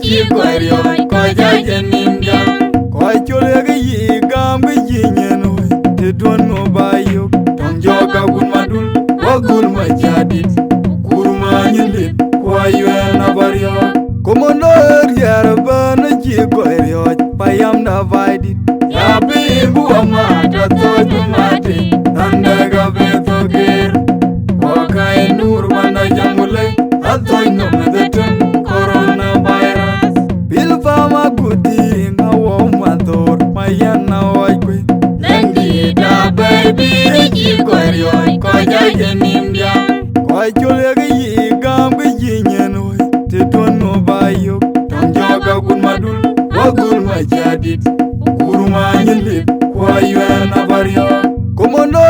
chi kwario ko jaje nimja ko chole ga yi gam ga yi nyenoi te don no bayo tong joka gun madul wagul ma jadit kurma nyilit kwa yena bario komono yar bana ji kwario payam da vaidit ya bi buwa mata to jumate andaga beto ger wakai nur banda jamule atoy no medetem coronavirus bil fama gudi ngawo mador mayana oikwe Nandi da baby chi kwario ko jaje nimja ko chole ga yi gam ga yi nyenoi te don no bayo tong joka gun madul wagul ma jadit kurma nyilit kwa yena bario komono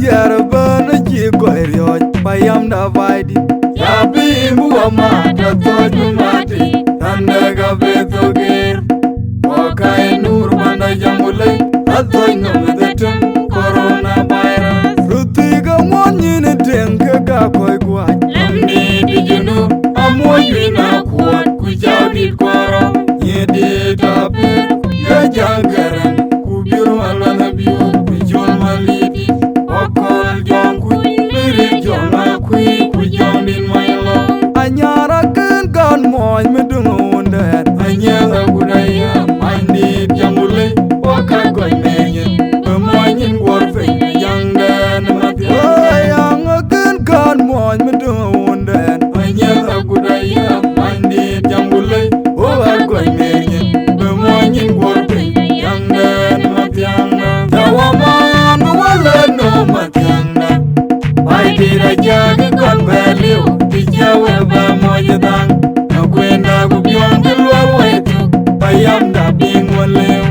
yar bana ji kwario payam da vaidit ya bi buwa mata to jumate andaga beto ger wakai nur banda jamule atoy no medetem coronavirus rutiga mwanyine tenke ga koi gwa lamni dijunu amoyina kuat kujaudit kwaro yede taper ya jagaran kubiru alana biu kujol malidi okol jonku biri jona kui kujondin mailo anyara ken gan moy medungo wonder anyela gudaya mandi jamule wakagoy menyen bemoyin worfe yangdan mati ayang ken gan moy medungo wonder anyela gudaya mandi jamule wakagoy menyen bemoyin worfe yangdan mati tawaman wala no mati Pai tira jagi kon beliu Tijawe ba mojedang Nakwenda gubiong kilwa wetu Payam da bing waleu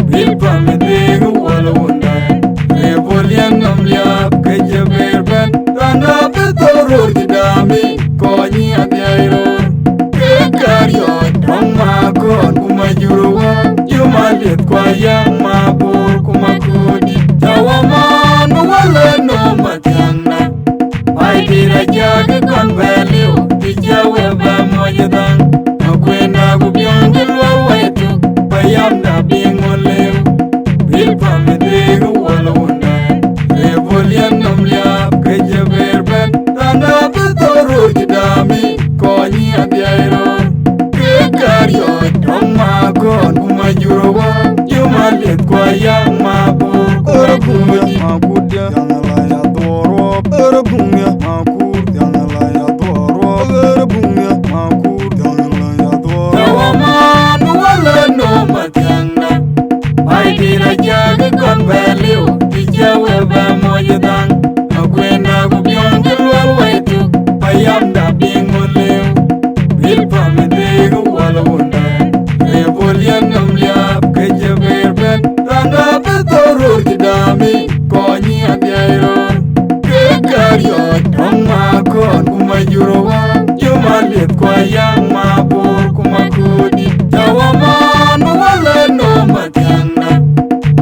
Bilpa medegu wala undan Rebolian nam liap keje berben Tanda betorur jidami Konyi adyairur Kekariot Rong makon kumajuruwa Jumalit kwa yang mabur kumakudi Tawaman wala no matanga Pai tira jagi kon beliu Tijawe ba mojedang Nakwenda gubiong kilwa wetu Payam da bing waleu Bilpa medegu wala undan Rebolian nam liap keje berben Tanda betorur jidami Konyi adyairur Kekariot Rong makon kumajuruwa Jumalit kwa yang mabur kumakudi makudya yangala ya doro erebungya makur yangala ya doro erebungya makur yangala ya doro Tawaman wala no matanga Pai tira jagi kon beliu Tijawe ba mojedang Nakwenda gubiong kilwa wetu Payam da bing waleu Bilpa medegu wala undan Rebolian nam liap keje berben Tanda betorur jidami Konyi adyairur Kekariot Rong makon kumajuruwa Jumalit kwa yang mabur kumakudi Tawaman wala no matanga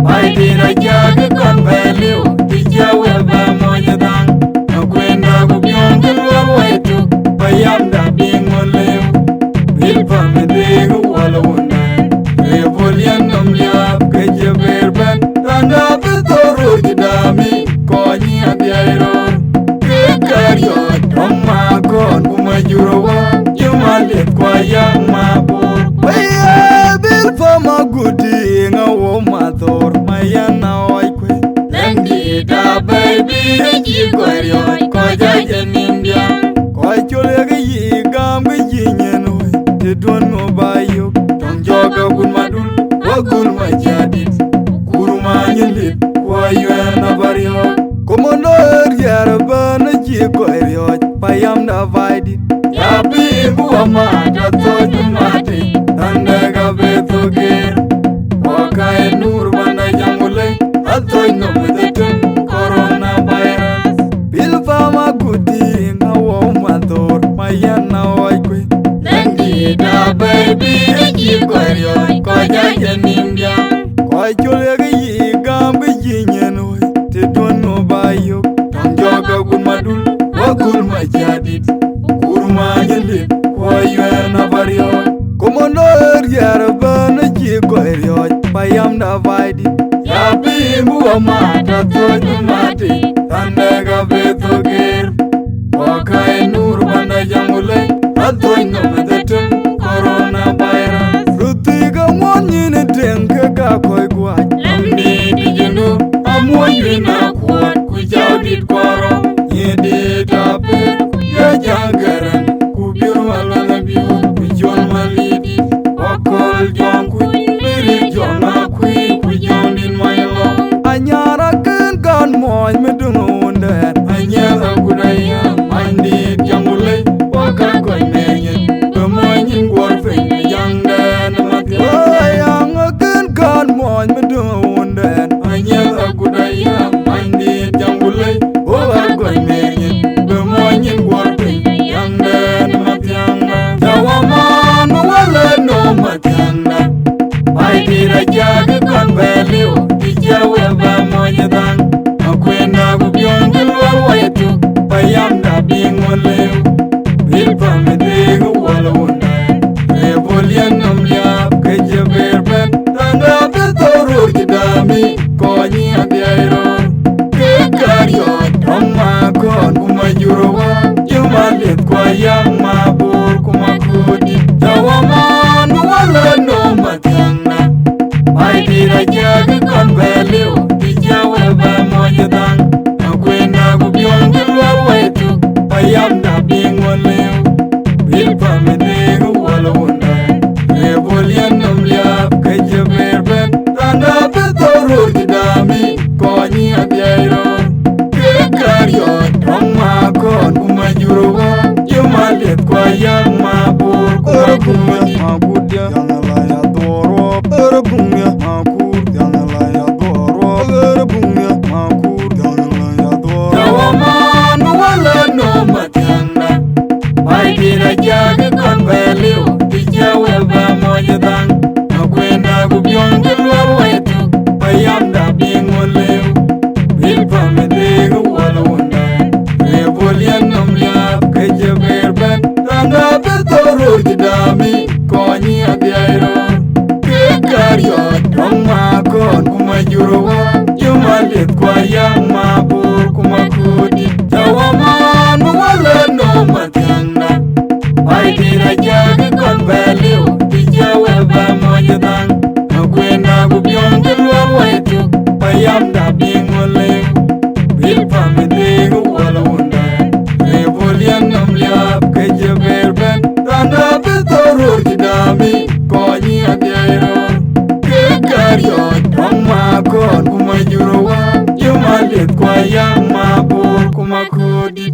Pai tira jagi kon beliu Tijawe ba mojedang Nakwenda gubiong kilwa wetu Payam da bing waleu Bilpa medegu wala undan Rebolian nam liap keje berben Tanda betorur jidami Konyi adyairur Kekariot Rong makon kumajuruwa Jumalit kwa yang mabur Waya bil fama gudi ngawo mador mayana oikwe Nandi da baby chi kwario ko jaje nimja ko chole ga yi gam ga yi nyenoi te don no bayo Tong joka gun madul wagul ma jadit kurma nyilit kwa yena bario komono yar bana ji kwario payam da vaidit Ya bi buwa mata to jumate Andaga beto ger Wakai nur banda jamule Atoy no medetem coronavirus bil fama gudi ngawo mador mayana oikwe Nandi da baby chi kwario ko jaje nimja ko chole ga yi gam ga yi nyenoi te don no bayo Tong joka gun madul wagul ma jadit Kurma nyilit kwa yena bario komono no yarba na ki koyo payam da vaidi ya bi mu ma ta to mati tande ga beto ger wakai nur banda jamule atoy no medetem corona virus ruti ga moni ne tenka ga koy gwa amni dijenu amoy wina kwat ku jawdit koro yedi taper ya jangaran ku biru alana biu ku jon malidi wakol jonku biri jona ku jondin maylo anyara ken gan moy me dungunde anyala gudaya mandi jamule waka koy menyen bemoyin gorfe yanga na matya ayang ken gan moy me dungunde anyala gudaya mandi jamule waka koy menyen bemoyin gorfe yanga na matya jawaman wala no matya ai dira jag kon beliu dijawe ba moyedan akwena gubyon gulwa waytu payam da bingoleu bilpa medegu wala wona rebolian namlia kejeberben tanga betorur kidami konyi abiairo kekario toma kon kumajurwa jumalit kwa yang mabur kumakudi jawaman wala no matyanga ai dira jag kon beliu dijawe ba moyedan akwena gubyon gulwa waytu payam da bingoleu bilpa medegu wala wona rebolian namlia kejeberben tanga betorur kidami konyi abiairo kekario toma kon kumajurwa jumalit kwa yang mabur kumakudi makudia yangala ya doro erbunga makur yangala ya doro erbunga makur yangala ya doro jawaman wala no matyanga ai dira jag kon beliu dijawe ba moyedan akwena gubyon gulwa waytu payam da bingoleu bilpa medegu wala wona rebolian namlia kejeberben tanga betorur kidami konyi abiairo kekario toma kon kumajurwa jumalit kwa yang mabur kumakudi jawaman wala no matyanga ai dira jag kon beliu dijawe ba moyedan akwena gubyon gulwa waytu payam da bingoleu bilpa medegu wala wona rebolian namlia kejeberben tanga betorur kidami konyi abiairo kekario toma kon kumajurwa jumalit kwa yang mabur kumakudi